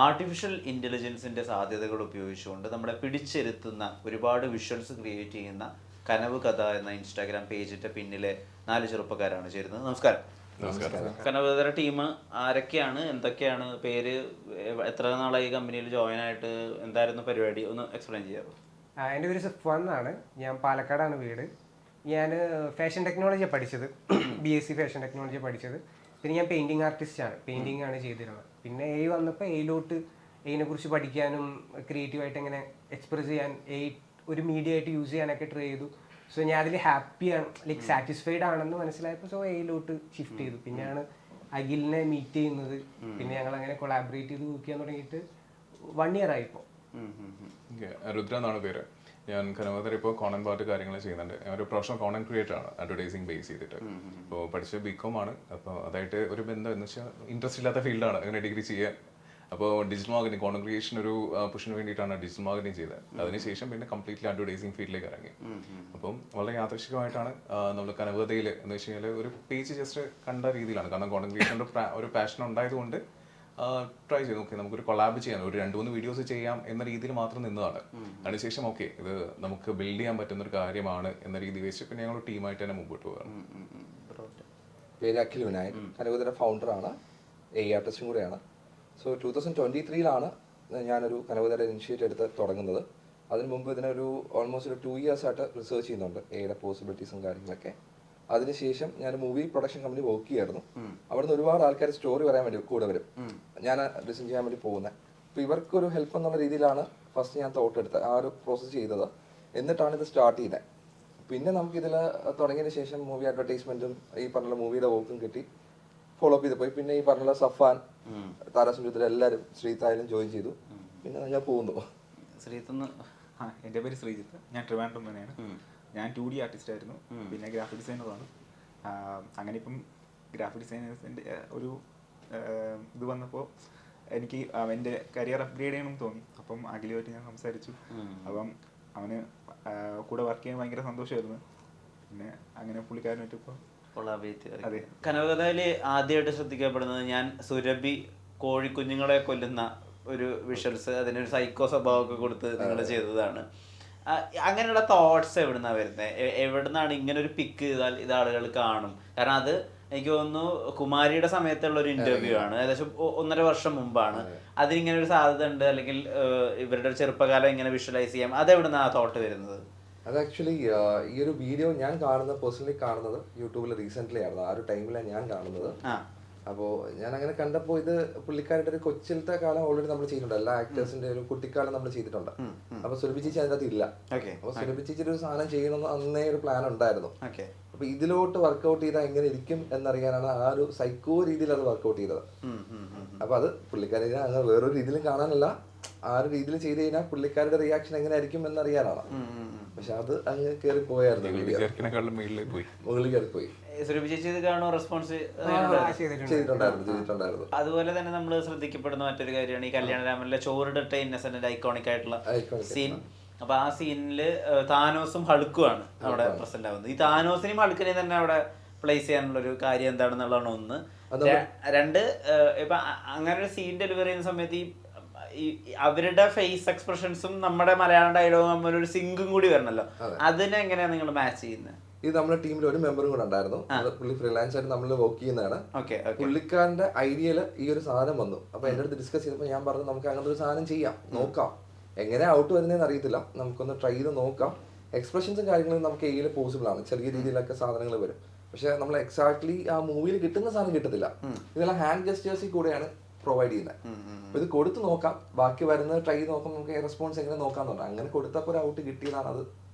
Artificial ഇൻ്റലിജൻസിൻ്റെ സാധ്യതകൾ ഉപയോഗിച്ചുകൊണ്ട് നമ്മളെ പിടിച്ചിരുത്തുന്ന ഒരുപാട് വിഷ്വൽസ് ക്രിയേറ്റ് ചെയ്യുന്ന കനവ് കഥ എന്ന ഇൻസ്റ്റാഗ്രാം പേജിൻ്റെ പിന്നിലെ 4 ചെറുപ്പക്കാരാണ് ചേരുന്നത്. നമസ്കാരം. കനവുകഥ ടീം ആരൊക്കെയാണ്, എന്തൊക്കെയാണ് പേര്, എത്ര നാളായി കമ്പനിയിൽ ജോയിൻ ആയിട്ട്, എന്തായിരുന്നു പരിപാടി, ഒന്ന് എക്സ്പ്ലെയിൻ ചെയ്യാമോ? എൻ്റെ പേര് സിഫ്വാൻ എന്നാണ്. ഞാൻ പാലക്കാടാണ് വീട്. ഞാൻ ഫാഷൻ ടെക്നോളജിയാണ് പഠിച്ചത്. BSc ഫാഷൻ ടെക്നോളജിയാണ് പഠിച്ചത്. പിന്നെ ഞാൻ പെയിൻറ്റിങ് ആർട്ടിസ്റ്റാണ്. പെയിൻറ്റിങ് ആണ് ചെയ്തിരുന്നത്. പിന്നെ വന്നപ്പോൾ എയിലോട്ട് കുറിച്ച് പഠിക്കാനും ക്രിയേറ്റീവായിട്ട് എങ്ങനെ എക്സ്പ്രസ് ചെയ്യാൻ ഒരു മീഡിയ ആയിട്ട് യൂസ് ചെയ്യാനൊക്കെ ട്രൈ ചെയ്തു. സോ ഞാൻ അതിൽ ഹാപ്പിയാണ്, ലൈക്ക് സാറ്റിസ്ഫൈഡ് ആണെന്ന് മനസ്സിലായപ്പോൾ സോ എയിലോട്ട് ഷിഫ്റ്റ് ചെയ്തു. പിന്നെയാണ് അഖിലിനെ മീറ്റ് ചെയ്യുന്നത്. പിന്നെ ഞങ്ങൾ അങ്ങനെ കൊളാബറേറ്റ് ചെയ്ത് വർക്ക് ചെയ്യാൻ തുടങ്ങിയിട്ട് 1 year ആയിപ്പോൾ. രുദ്ര എന്നാണ് പേര്. ഞാൻ കനവതര ഇപ്പോൾ കോണ്ടന്റ് പാർട്ട് കാര്യങ്ങൾ ചെയ്യുന്നുണ്ട്. ഞാൻ ഒരു പ്രൊഫഷണൽ കോണ്ടന്റ് ക്രിയേറ്റർ ആണ്, അഡ്വർടൈസിങ് ബേസ് ചെയ്തിട്ട്. അപ്പോൾ പഠിച്ച BCom ആണ്. അപ്പോൾ അതായിട്ട് ഒരു ബന്ധം എന്ന് വെച്ചാൽ ഇൻട്രസ്റ്റ് ഇല്ലാത്ത ഫീൽഡാണ് അങ്ങനെ ഡിഗ്രി ചെയ്യാൻ. അപ്പോൾ ഡിജിറ്റൽ മാർക്കറ്റിംഗ്, കോണ്ടന്റ് ക്രിയേഷൻ ഒരു പുഷിന് വേണ്ടിയിട്ടാണ് ഡിജിറ്റൽ മാർക്കറ്റിംഗ് ചെയ്തത്. അതിനുശേഷം പിന്നെ കംപ്ലീറ്റ്ലി അഡ്വർടൈസിങ് ഫീൽഡിലേക്ക് ഇറങ്ങി. അപ്പം വളരെ യാദൃശ്ചികമായിട്ടാണ് നമ്മൾ കനവതയിൽ എന്ന് വെച്ച് കഴിഞ്ഞാൽ ഒരു പേജ് ജസ്റ്റ് കണ്ട രീതിയിലാണ്. കാരണം കോണ്ടന്റ് ക്രിയേഷൻ്റെ ഒരു പാഷൻ ഉണ്ടായതുകൊണ്ട് ട്രൈ ചെയ്തു. ഓക്കെ, നമുക്കൊരു കൊളാബ് ചെയ്യാൻ, ഒരു 2-3 വീഡിയോസ് ചെയ്യാം എന്ന രീതിയിൽ മാത്രം നിന്നതാണ്. അതിനുശേഷം ഓക്കെ, ഇത് നമുക്ക് ബിൽഡ് ചെയ്യാൻ പറ്റുന്ന ഒരു കാര്യമാണ് എന്ന രീതി വെച്ച് പിന്നെ ഞങ്ങൾ ടീമായിട്ട് തന്നെ മുമ്പോട്ട് പോകാം. പേര് അഖിൽ വിനായക്, കനവതര ഫൗണ്ടറാണ്, ആർട്ടിസ്റ്റും കൂടെയാണ്. സോ 2023 ഞാനൊരു കനവതര ഇനിഷ്യേറ്റീവ് എടുത്ത് തുടങ്ങുന്നത്. അതിന് മുമ്പ് ഇതിനൊരു ഓൾമോസ്റ്റ് ഒരു 2 years ആയിട്ട് റിസർച്ച് ചെയ്യുന്നുണ്ട് എയുടെ പോസിബിലിറ്റീസും കാര്യങ്ങളൊക്കെ. അതിനുശേഷം ഞാൻ മൂവി പ്രൊഡക്ഷൻ കമ്പനി വർക്ക് ചെയ്യായിരുന്നു. അവിടുന്ന് ഒരുപാട് ആൾക്കാർ സ്റ്റോറി പറയാൻ വേണ്ടി കൂടെ വരും. ഞാൻ ഡിസൈൻ ചെയ്യാൻ വേണ്ടി പോകുന്നത്. അപ്പോൾ ഇവർക്കൊരു ഹെൽപ്പ് എന്നുള്ള രീതിയിലാണ് ഫസ്റ്റ് ഞാൻ തോട്ട് എടുത്തത്, ആ ഒരു പ്രോസസ്സ് ചെയ്തത്. എന്നിട്ടാണ് ഇത് സ്റ്റാർട്ട് ചെയ്യുന്നത്. പിന്നെ നമുക്കിതിൽ തുടങ്ങിയതിന് ശേഷം മൂവി അഡ്വർടൈസ്മെന്റും ഈ പറഞ്ഞ മൂവിയുടെ വർക്കും കിട്ടി, ഫോളോ അപ്പ് ചെയ്ത് പോയി. പിന്നെ ഈ പറഞ്ഞ സഫാൻ, താരാസുരത്തിൽ എല്ലാവരും, ശ്രീതായാലും ജോയിൻ ചെയ്തു. പിന്നെ ഞാൻ പോകുന്നു. എൻ്റെ പേര് ശ്രീജിത്ത്. ഞാൻ ട്രിവാൻഡ്രം തന്നെയാണ്. ഞാൻ 2D ആർട്ടിസ്റ്റ് ആയിരുന്നു, പിന്നെ ഗ്രാഫിക് ഡിസൈനറാണ്. അങ്ങനെ ഇപ്പം ഗ്രാഫിക് ഡിസൈനേഴ്സിൻ്റെ ഒരു ഇത് വന്നപ്പോൾ എനിക്ക് എൻ്റെ കരിയർ അപ്ഗ്രേഡ് ചെയ്യണമെന്ന് തോന്നി. അപ്പം അഖിലുമായിട്ട് ഞാൻ സംസാരിച്ചു. അപ്പം അവന് കൂടെ വർക്ക് ചെയ്യാൻ ഭയങ്കര സന്തോഷമായിരുന്നു. പിന്നെ അങ്ങനെ പുള്ളിക്കാരനായിട്ട് ഇപ്പോൾ അതെ. കനവകഥയിൽ ആദ്യമായിട്ട് ശ്രദ്ധിക്കപ്പെടുന്നത് ഞാൻ സുരഭി കോഴിക്കുഞ്ഞുങ്ങളെ കൊല്ലുന്ന ഒരു വിഷ്വൽസ്, അതിനൊരു സൈക്കോ സ്വഭാവമൊക്കെ കൊടുത്ത് നിങ്ങൾ ചെയ്തതാണ്. അങ്ങനെയുള്ള തോട്ട്സ് എവിടുന്നാണ് വരുന്നത്? എവിടുന്നാണ് ഇങ്ങനെ ഒരു പിക്ക് ചെയ്താൽ ഇത് ആളുകൾ കാണും? കാരണം അത് എനിക്ക് തോന്നുന്നു കുമാരിയുടെ സമയത്തുള്ള ഒരു ഇന്റർവ്യൂ ആണ്, ഏകദേശം 1.5 വർഷം മുമ്പാണ്. അതിനിങ്ങനെ ഒരു സാധ്യത ഉണ്ട്, അല്ലെങ്കിൽ ഇവരുടെ ഒരു ചെറുപ്പകാലം ഇങ്ങനെ വിഷ്വലൈസ് ചെയ്യാം. അതെവിടുന്നാണ് ആ തോട്ട് വരുന്നത്? അത് ആക്ച്വലി ഈ ഒരു വീഡിയോ ഞാൻ പേഴ്സണലി കാണുന്നത് യൂട്യൂബിൽ റീസെന്റ് ആയിരുന്നു. ആ ഒരു ടൈമിലാണ് ഞാൻ കാണുന്നത്. അപ്പോൾ ഞാൻ അങ്ങനെ കണ്ടപ്പോൾ ഇത് പുള്ളിക്കാരുടെ ഒരു കൊച്ചിലത്തെ കാലം ഓൾറെഡി നമ്മൾ ചെയ്തിട്ടുണ്ട്. എല്ലാ ആക്ടേഴ്സിന്റെ ഒരു കുട്ടിക്കാലം നമ്മൾ ചെയ്തിട്ടുണ്ട്. അപ്പൊ സുരഭി ചേച്ചി അതിൻ്റെ അകത്ത് ഇല്ല. അപ്പൊ സുരഭി ചേച്ചിയുടെ ഒരു സാധനം ചെയ്യണമെന്ന് അന്നേ ഒരു പ്ലാൻ ഉണ്ടായിരുന്നു. അപ്പൊ ഇതിലോട്ട് വർക്ക്ഔട്ട് ചെയ്താൽ എങ്ങനെ ഇരിക്കും എന്നറിയാനാണ് ആ ഒരു സൈക്കോ രീതിയിൽ അത് വർക്ക്ഔട്ട് ചെയ്തത്. അപ്പൊ അത് പുള്ളിക്കാരെ അങ്ങനെ വേറൊരു രീതിയിലും കാണാനല്ല, ആ ഒരു രീതിയിൽ ചെയ്ത് കഴിഞ്ഞാൽ പുള്ളിക്കാരുടെ റിയാക്ഷൻ എങ്ങനെ ആയിരിക്കും എന്നറിയാനാണ്. പക്ഷെ അത് അങ്ങ് കയറി പോയായിരുന്നു, മുകളിൽ കയറി പോയി. ചെയ്തിട്ടുണ്ടായിരുന്നു. അതുപോലെ തന്നെ നമ്മൾ ശ്രദ്ധിക്കപ്പെടുന്ന മറ്റൊരു കാര്യമാണ് ഈ കല്യാണരാമനിലെ ചോറിടട്ടെ ഇന്നസെന്റ് ഐക്കോണിക് ആയിട്ടുള്ള സീൻ. അപ്പൊ ആ സീനില് താനോസും ഹൾക്കുമാണ് അവിടെ പ്രസന്റ് ആവുന്നത്. ഈ താനോസിനെയും ഹൾക്കിനെയും തന്നെ അവിടെ പ്ലേസ് ചെയ്യാനുള്ള ഒരു കാര്യം എന്താണെന്നുള്ളതാണ് ഒന്ന്. 2, ഇപ്പൊ അങ്ങനെ ഒരു സീൻ ഡെലിവറി ചെയ്യുന്ന സമയത്ത് ഈ അവരുടെ ഫേസ് എക്സ്പ്രഷൻസും നമ്മുടെ മലയാളം ഡയലോഗും തമ്മിൽ ഒരു സിങ്കും കൂടി വരണല്ലോ. അതിനെങ്ങനെയാണ് നിങ്ങൾ മാച്ച് ചെയ്യുന്നത്? ഇത് നമ്മുടെ ടീമിൽ ഒരു മെമ്പറും കൂടെ ഉണ്ടായിരുന്നു. പുള്ളി ഫ്രീലാൻസ് ആയിട്ട് നമ്മൾ വർക്ക് ചെയ്യുന്നതാണ്. പുള്ളിക്കാരന്റെ ഐഡിയയില് ഈ ഒരു സാധനം വന്നു. അപ്പൊ എന്റെ അടുത്ത് ഡിസ്കസ് ചെയ്തപ്പോൾ ഞാൻ പറഞ്ഞു, നമുക്ക് അങ്ങനത്തെ ഒരു സാധനം ചെയ്യാം, നോക്കാം. എങ്ങനെ ഔട്ട് വരുന്നതെന്ന് അറിയത്തില്ല, നമുക്കൊന്ന് ട്രൈ ചെയ്ത് നോക്കാം. എക്സ്പ്രഷൻസും കാര്യങ്ങളും നമുക്ക് എയിൽ പോസിബിൾ ആണ്, ചെറിയ രീതിയിലൊക്കെ സാധനങ്ങൾ വരും. പക്ഷെ നമ്മൾ എക്സാക്ട്ലി ആ മൂവിയിൽ കിട്ടുന്ന സാധനം കിട്ടത്തില്ല. ഇതെല്ലാം ഹാൻഡ് ജസ്റ്റേഴ്സിൽ കൂടെയാണ് പ്രൊവൈഡ് ചെയ്യുന്നത്. അപ്പൊ ഇത് കൊടുത്ത് നോക്കാം, ബാക്കി വരുന്നത് ട്രൈ ചെയ്ത് നോക്കാം, നമുക്ക് റെസ്പോൺസ് എങ്ങനെ നോക്കാന്ന് പറഞ്ഞു. അങ്ങനെ കൊടുത്തപ്പോൾ ഒരു ഔട്ട് കിട്ടിയതാണ് അത്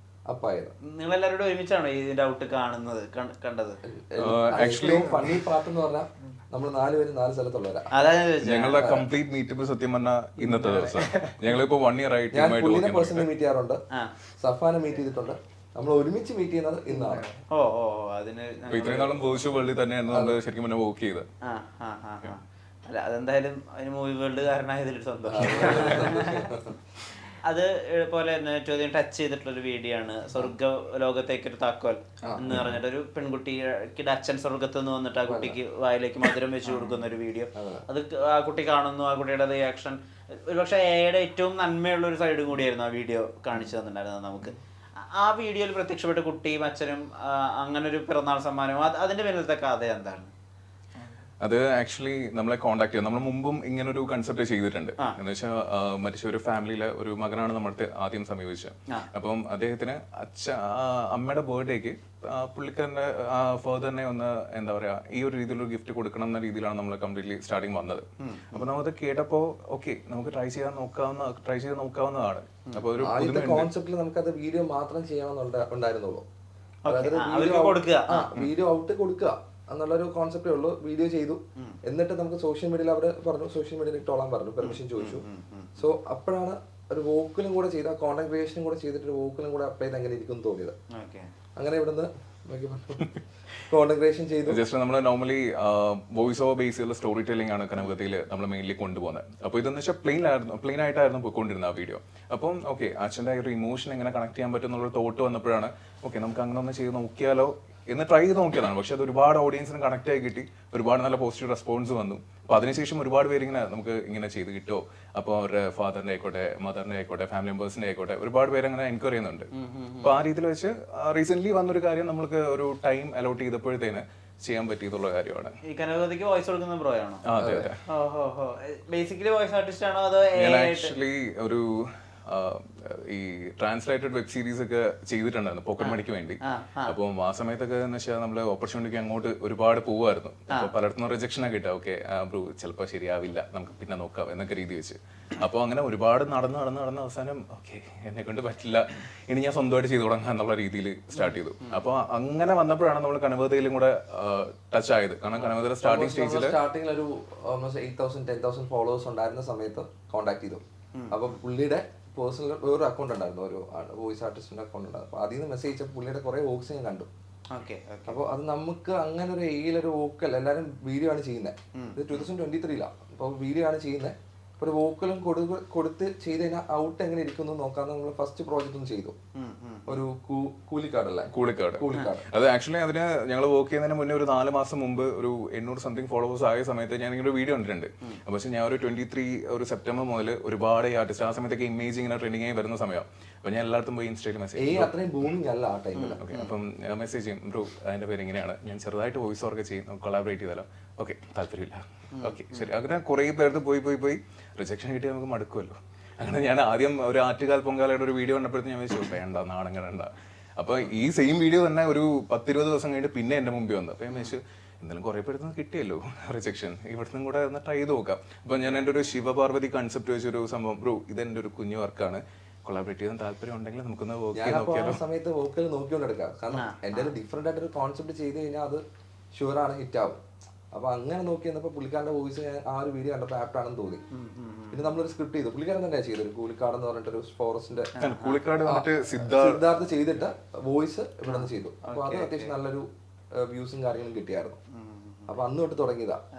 അപ്പായത്. നിങ്ങൾ എല്ലാവരോടും ഒരുമിച്ചാണോ ഇതിന്റെ ഔട്ട് കാണുന്നത്, കണ്ടത്? ആക്ച്വലി ഫണ്ണി പാർട്ട് എന്ന് പറഞ്ഞാൽ നമ്മൾ 4 പേര് 4 സ്ഥലത്തുള്ളവരാ. ഞങ്ങളുടെ കംപ്ലീറ്റ് മീറ്റപ്പ് സത്യം പറഞ്ഞാൽ ഇന്നത്തെ ദിവസം. ഞങ്ങളിപ്പോ 1 year ആയിട്ട് ഞാൻ പുള്ളിനെ പേഴ്സണലി മീറ്റ് ചെയ്യാറുണ്ട്, സഫാനെ മീറ്റ് ചെയ്തിട്ടുണ്ട്. നമ്മൾ ഒരുമിച്ച് മീറ്റ് ചെയ്യുന്നത് ഇന്നാണ്. ഇത്രയും നാളും ഭൂഷു വേൾഡിൽ തന്നെയാണ് നമ്മൾ ശരിക്കും പറഞ്ഞാൽ വർക്ക് ചെയ്തത്. അല്ല, അതെന്തായാലും അതിന് മൂവി വേൾഡ് കാരണമായതിൽ സന്തോഷം. അത് പോലെ തന്നെ ഏറ്റവും അധികം ടച്ച് ചെയ്തിട്ടുള്ള ഒരു വീഡിയോ ആണ് സ്വർഗ ലോകത്തേക്ക് ഒരു താക്കോൽ എന്ന് പറഞ്ഞിട്ട് ഒരു പെൺകുട്ടിയുടെ അച്ഛൻ സ്വർഗത്ത് നിന്ന് വന്നിട്ട് ആ കുട്ടിക്ക് വായിലേക്ക് മധുരം വെച്ച് കൊടുക്കുന്ന ഒരു വീഡിയോ. അത് ആ കുട്ടി കാണുന്നു, ആ കുട്ടിയുടെ റിയാക്ഷൻ ഒരുപക്ഷെ എയുടെ ഏറ്റവും നന്മയുള്ള ഒരു സൈഡും കൂടിയായിരുന്നു ആ വീഡിയോ കാണിച്ചു തന്നിട്ടുണ്ടായിരുന്നത് നമുക്ക്. ആ വീഡിയോയിൽ പ്രത്യക്ഷപ്പെട്ട കുട്ടിയും അച്ഛനും അങ്ങനെ ഒരു പിറന്നാൾ സമ്മാനവും അതിന്റെ പിന്നിലത്തെ കഥ എന്താണ്? അത് ആക്ച്വലി നമ്മളെ കോണ്ടാക്ട് ചെയ്യും. നമ്മൾ മുമ്പും ഇങ്ങനെ ഒരു കൺസെപ്റ്റ് ചെയ്തിട്ടുണ്ട്. എന്ന് വെച്ചാൽ മരിച്ച ഒരു ഫാമിലിയിലെ ഒരു മകനാണ് നമ്മളത്തെ ആദ്യം സമീപിച്ചത്. അപ്പം അദ്ദേഹത്തിന് അമ്മയുടെ ബർത്ത്ഡേക്ക് പുള്ളിക്കാരന്റെ ഫാദറിനെ ഒന്ന് എന്താ പറയാ ഈ ഒരു രീതിയിലൊരു ഗിഫ്റ്റ് കൊടുക്കണം എന്ന രീതിയിലാണ് നമ്മൾ കംപ്ലീറ്റ്ലി സ്റ്റാർട്ടിങ് വന്നത്. അപ്പൊ നമുക്കത് കേട്ടപ്പോ ഓക്കെ നമുക്ക് ട്രൈ ചെയ്ത് നോക്കാവുന്നതാണ്. അപ്പൊ ഒരു കോൺസെപ്റ്റിൽ നമുക്കത് വീഡിയോ മാത്രം ചെയ്യണമെന്നുണ്ടായിരുന്നുള്ളൂ. വീഡിയോ ഔട്ട് കൊടുക്കുക എന്നുള്ളൊരു കോൺസെപ്റ്റേ ഉള്ളൂ. വീഡിയോ ചെയ്തു, എന്നിട്ട് നമുക്ക് സോഷ്യൽ മീഡിയയിൽ അവർ പറഞ്ഞു സോഷ്യൽ മീഡിയയിൽ ഇട്ടോളാൻ പറഞ്ഞു, പെർമിഷൻ ചോദിച്ചു. സോ അപ്പോഴാണ് ഒരു വോക്കലും കൂടെ ചെയ്ത കോണ്ടന്റ് ക്രിയേഷനും കൂടെ ചെയ്തിട്ട് ഒരു വോക്കലും കൂടെ അപ്ലൈ ചെയ്ത് അങ്ങനെ ഇരിക്കും തോന്നിയത്. അങ്ങനെ ഇവിടുന്ന് കോണ്ടന്റ് ക്രിയേഷൻ ചെയ്തു. ജസ്റ്റ് നമ്മൾ നോർമലി വോയിസ് ഓവർ ബേസ് ചെയ്തുള്ള സ്റ്റോറി ടെല്ലിംഗ് ആണ് കനകത്തിൽ നമ്മൾ മെയിൻലി കൊണ്ടുപോകുന്നത്. അപ്പോൾ ഇതെന്ന് വെച്ചാൽ പ്ലെയിൻ ആയിട്ടായിരുന്നു പോയിക്കൊണ്ടിരുന്ന ആ വീഡിയോ. അപ്പം ഓക്കെ അച്ഛൻ്റെ ഒരു ഇമോഷൻ എങ്ങനെ കണക്ട് ചെയ്യാൻ പറ്റും എന്നുള്ള തോട്ട് വന്നപ്പോഴാണ് ഓക്കെ നമുക്ക് അങ്ങനെ ഒന്ന് ചെയ്ത് നോക്കിയാലോ എന്ന് ട്രൈ ചെയ്ത് നോക്കിയതാണ്. പക്ഷെ അത് ഒരുപാട് ഓഡിയൻസിന് കണക്ട് ആയി കിട്ടി, ഒരുപാട് നല്ല പോസിറ്റീവ് റെസ്പോൺസ് വന്നു. അപ്പൊ അതിനുശേഷം ഒരുപാട് പേര് ഇങ്ങനെ നമുക്ക് ഇങ്ങനെ ചെയ്ത് കിട്ടുമോ, അപ്പോൾ അവരുടെ ഫാദറിന്റെ ആയിക്കോട്ടെ മദറിന്റെ ആയിക്കോട്ടെ ഫാമിലി മെമ്പേഴ്സിന്റെ ആയിക്കോട്ടെ ഒരുപാട് പേര് അങ്ങനെ എൻക്വയറി ചെയ്യുന്നുണ്ട്. അപ്പൊ ആ രീതിയിൽ വെച്ച് റീസെന്റ് വന്നൊരു കാര്യം നമുക്ക് ഒരു ടൈം അലോട്ട് ചെയ്തപ്പോഴത്തേന് ചെയ്യാൻ പറ്റിയിട്ടുള്ള കാര്യമാണ്. ഈ കനകവതിക്ക് വോയിസ് കൊടുക്കുന്ന ബ്രോ ആണോ? അതെ അതെ. ബേസിക്കലി വോയിസ് ആർട്ടിസ്റ്റ് ആണോ അതോ ആക്ച്വലി ഒരു ഈ ട്രാൻസ്ലേറ്റഡ് വെബ് സീരീസ് ഒക്കെ ചെയ്തിട്ടുണ്ടായിരുന്നു പോക്കറ്റ് മണിക്ക് വേണ്ടി. അപ്പം ആ സമയത്തൊക്കെ എന്ന് വെച്ചാൽ നമ്മള് ഓപ്പർച്യൂണിറ്റിക്ക് അങ്ങോട്ട് ഒരുപാട് പോവായിരുന്നു. അപ്പൊ പലയിടത്തുനിന്ന് റിജക്ഷൻ ഒക്കെ കിട്ടാം. ഓക്കെ ബ്രോ ചിലപ്പോൾ ശരിയാവില്ല, നമുക്ക് പിന്നെ നോക്കാം എന്നൊക്കെ രീതി വെച്ച്. അപ്പോൾ അങ്ങനെ ഒരുപാട് നടന്ന് അവസാനം ഓക്കെ എന്നെ കൊണ്ട് പറ്റില്ല, ഇനി ഞാൻ സ്വന്തമായിട്ട് ചെയ്തു തുടങ്ങാം എന്നുള്ള രീതിയിൽ സ്റ്റാർട്ട് ചെയ്തു. അപ്പോൾ അങ്ങനെ വന്നപ്പോഴാണ് നമ്മൾ കനകവതിയിലും കൂടെ ടച്ച് ആയത്. കാരണം കനകവതിയുടെ സ്റ്റാർട്ടിംഗ് സ്റ്റാർട്ടിംഗിൽ ഒരു ഓൾമോസ്റ്റ് 8,000 10,000 ഫോളോവേഴ്സ് ഉണ്ടായിരുന്ന സമയത്ത് കോൺടാക്ട് ചെയ്തു. അപ്പൊ പുള്ളിയുടെ പേഴ്സണൽ വേറൊരു അക്കൗണ്ട് ഉണ്ടായിരുന്നു, ഒരു വോയിസ് ആർട്ടിസ്റ്റിന്റെ അക്കൗണ്ട് ഉണ്ടായിരുന്നു. അപ്പൊ അതിൽ നിന്ന് മെസ്സേജ് അയച്ചപ്പോൾ പുള്ളിയുടെ കുറെ വോക്സ് ഞാൻ കണ്ടു. അപ്പോൾ അത് നമുക്ക് അങ്ങനെ ഒരു എയിലൊരു വോക്കൽ എല്ലാവരും വീഡിയോ ആണ് ചെയ്യുന്നത്. ഇത് 2023 അപ്പോൾ വീഡിയോ ആണ് ചെയ്യുന്നത്. ഒരു വോക്കലും കൊടുത്ത് ചെയ്ത് കഴിഞ്ഞാൽ ഔട്ട് എങ്ങനെ ഇരിക്കുന്നു നോക്കാന്ന് നമ്മൾ ഫസ്റ്റ് പ്രോജക്റ്റ് ഒന്ന് ചെയ്തു. ഒരു കൂലിക്കാട്. അത് ആക്ച്വലി അതിന് ഞങ്ങൾ വർക്ക് ചെയ്യുന്നതിന് മുന്നേ ഒരു 4 മാസം മുമ്പ് ഒരു 800 സംതിങ് ഫോളോവേഴ്സ് ആയ സമയത്ത് ഞാൻ ഇങ്ങനെ ഒരു വീഡിയോ കണ്ടിട്ടുണ്ട്. പക്ഷെ ഞാൻ ഒരു 23 ഒരു സെപ്റ്റംബർ മുതൽ ഒരുപാട് ഈ ആർട്ടിസ്റ്റ് ആ സമയത്തൊക്കെ ഇമേജ് ഇങ്ങനെ ട്രെൻഡിങ് ആയി വരുന്ന സമയമാണ്. അപ്പൊ ഞാൻ എല്ലായിടത്തും പോയി ഇൻസ്റ്റയിൽ മെസ്സേജ് അത്രയും ബൂമിംഗ് അല്ല ആ ടൈമിൽ. അപ്പം മെസ്സേജ് ചെയ്യും ബ്രോ അതിന്റെ പേര് ഇങ്ങനെയാണ്, ഞാൻ ചെറുതായിട്ട് വോയിസ് ഓവർ ചെയ്യും, കൊളാബറേറ്റ് ചെയ്താലോ. ഓക്കെ താല്പര്യമില്ല, ഓക്കെ ശരി. അങ്ങനെ കുറെ പേർക്ക് പോയി റിജക്ഷൻ കിട്ടി നമുക്ക് മടുക്കുമല്ലോ. അങ്ങനെ ഞാൻ ആദ്യം ഒരു ആറ്റുകാൽ പൊങ്കാലയുടെ ഒരു വീഡിയോ കണ്ടപ്പോഴത്തേക്ക് ഞാൻ വെച്ചു വേണ്ട നാണങ്ങണ്ട. അപ്പൊ ഈ സെയിം വീഡിയോ തന്നെ ഒരു 10-20 ദിവസം കഴിഞ്ഞിട്ട് പിന്നെ എന്റെ മുമ്പിൽ വന്നു. അപ്പൊ ഞാൻ വെച്ചു എന്തായാലും കുറെ പേര് കിട്ടിയല്ലോ റിജക്ഷൻ, ഇവിടുന്ന് കൂടെ ഒന്ന് ട്രൈ ചെയ്ത് നോക്കാം. അപ്പൊ ഞാൻ എൻ്റെ ഒരു ശിവപാർവതി കൺസെപ്റ്റ് വെച്ചൊരു സംഭവം, ബ്രോ ഇതെന്റെ ഒരു കുഞ്ഞു വർക്കാണ്, കൊളാബറേറ്റ് ചെയ്യാൻ താല്പര്യം ഉണ്ടെങ്കിൽ നമുക്കൊന്ന് നോക്കിയാലോ. സമയത്ത് വോക്കൽ നോക്കിക്കൊണ്ടെടുക്കാം. കാരണം എന്റെ ഒരു ഡിഫറെന്റ് ആയിട്ട് ഒരു കോൺസെപ്റ്റ് ചെയ്ത് കഴിഞ്ഞാൽ അത് ഷുവറാണ് ഹിറ്റ് ആവും. അപ്പൊ അങ്ങനെ നോക്കി വന്നപ്പോ പുള്ളിക്കാരന്റെ വോയിസ് ഞാൻ ആ ഒരു വീഡിയോ കണ്ടപ്പോൾ ആപ്റ്റ് ആണെന്ന് തോന്നി. പിന്നെ നമ്മളൊരു സ്ക്രിപ്റ്റ് ചെയ്തു, പുള്ളിക്കാരൻ തന്നെയാണ് ചെയ്തത്. ഒരു കൂലിക്കാട് എന്ന് പറഞ്ഞിട്ട് ഒരു ഫോറസ്റ്റിന്റെ സിദ്ധാർത്ഥ് ചെയ്തിട്ട് വോയിസ് ഇവിടെ നിന്ന് ചെയ്തു. അപ്പൊ അത് അത്യാവശ്യം നല്ലൊരു വ്യൂസും കാര്യങ്ങളും കിട്ടിയായിരുന്നു. അപ്പൊ അന്ന് തൊട്ട് തുടങ്ങിയതാ.